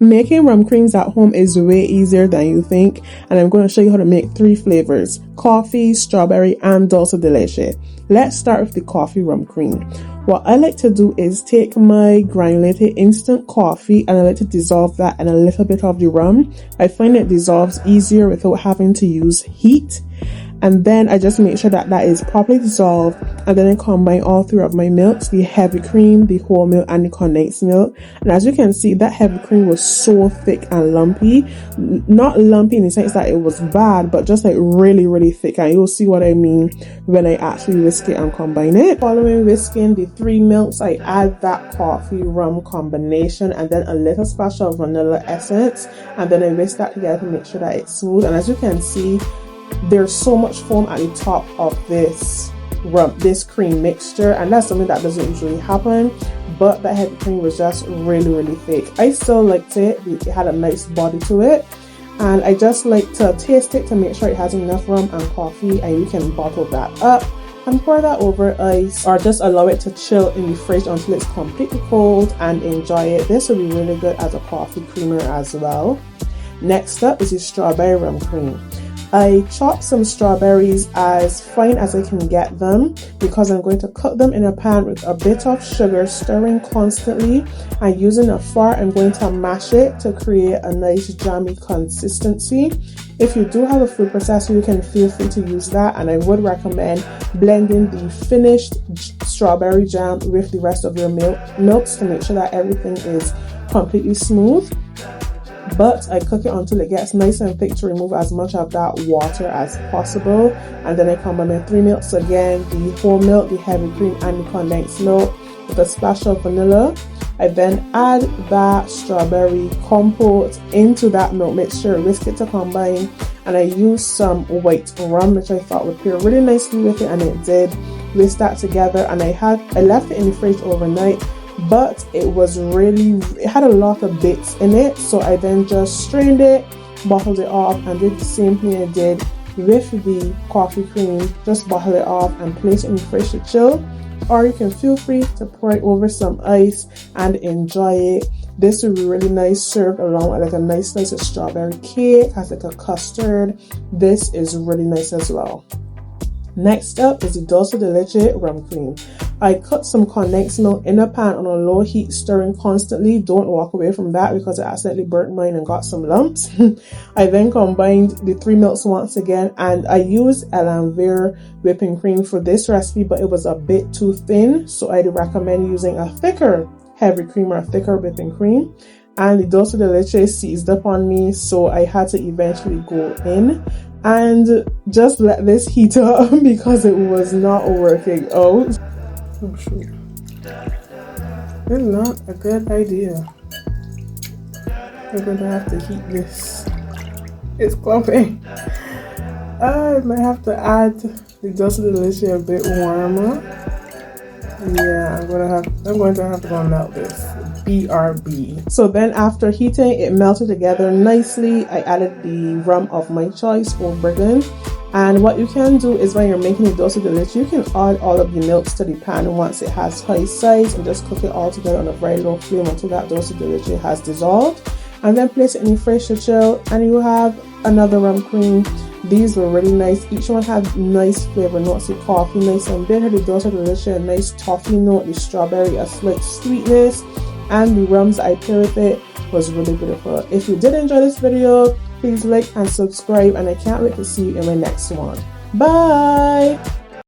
Making rum creams at home is way easier than you think, and I'm going to show you how to make 3 flavors: coffee, strawberry, and Dulce De Leche. Let's start with the coffee rum cream. What I like to do is take my granulated instant coffee and I like to dissolve that in a little bit of the rum. I find it dissolves easier without having to use heat. And then I just make sure that that is properly dissolved, and then I combine all 3 of my milks, the heavy cream, the whole milk, and the condensed milk. And as you can see, that heavy cream was so thick and lumpy. Not lumpy in the sense that it was bad, but just like really thick, and you'll see what I mean when I actually whisk it and combine it. Following whisking the 3 milks, I add that coffee rum combination and then a little splash of vanilla essence, and then I whisk that together to make sure that it's smooth. And as you can see, there's so much foam at the top of this cream mixture, and that's something that doesn't usually happen, but that heavy cream was just really thick. I still liked it. It had a nice body to it, and I just like to taste it to make sure it has enough rum and coffee, and you can bottle that up and pour that over ice, or just allow it to chill in the fridge until it's completely cold and enjoy it. This will be really good as a coffee creamer as well. Next up is the strawberry rum cream. I chop some strawberries as fine as I can get them because I'm going to cook them in a pan with a bit of sugar, stirring constantly, and using a fork I'm going to mash it to create a nice jammy consistency. If you do have a food processor, you can feel free to use that, and I would recommend blending the finished strawberry jam with the rest of your milks to make sure that everything is completely smooth. But I cook it until it gets nice and thick to remove as much of that water as possible. And then I combine my 3 milks again, the whole milk, the heavy cream, and the condensed milk with a splash of vanilla. I then add that strawberry compote into that milk mixture, whisk it to combine, and I used some white rum, which I thought would pair really nicely with it, and it did. Whisk that together, and I left it in the fridge overnight. But it had a lot of bits in it, so I then just strained it, bottled it off, and did the same thing I did with the coffee cream. Just bottle it off and place it in the fridge to chill, or you can feel free to pour it over some ice and enjoy it. This would be really nice served along with like a nice slice of strawberry cake, as like a custard. This is really nice as well. Next up is the Dulce De Leche rum cream. I cut some condensed milk in a pan on a low heat, stirring constantly. Don't walk away from that because I accidentally burnt mine and got some lumps. I then combined the 3 milks once again, and I used Elanvere whipping cream for this recipe, but it was a bit too thin, so I'd recommend using a thicker heavy cream or a thicker whipping cream. And the Dulce De Leche seized up on me, so I had to eventually go in and just let this heat up because it was not working out. Oh shoot. It's not a good idea. I'm going to have to heat this. It's clumping. I might have to add the Dulce De Leche a bit warmer. Yeah, I'm going to have to go melt this. BRB. So then after heating, it melted together nicely. I added the rum of my choice, Old Brigham. And what you can do is when you're making the Dulce De Leche, you can add all of the milks to the pan once it has high size and just cook it all together on a very low flame until that Dulce De Leche has dissolved. And then place it in the fridge to chill, and you have another rum cream. These were really nice. Each one had nice flavor notes. The coffee nice and bitter, the Dulce De Leche a nice toffee note, the strawberry a slight sweetness, and the rums I paired with it was really beautiful. If you did enjoy this video, please like and subscribe, and I can't wait to see you in my next one. Bye!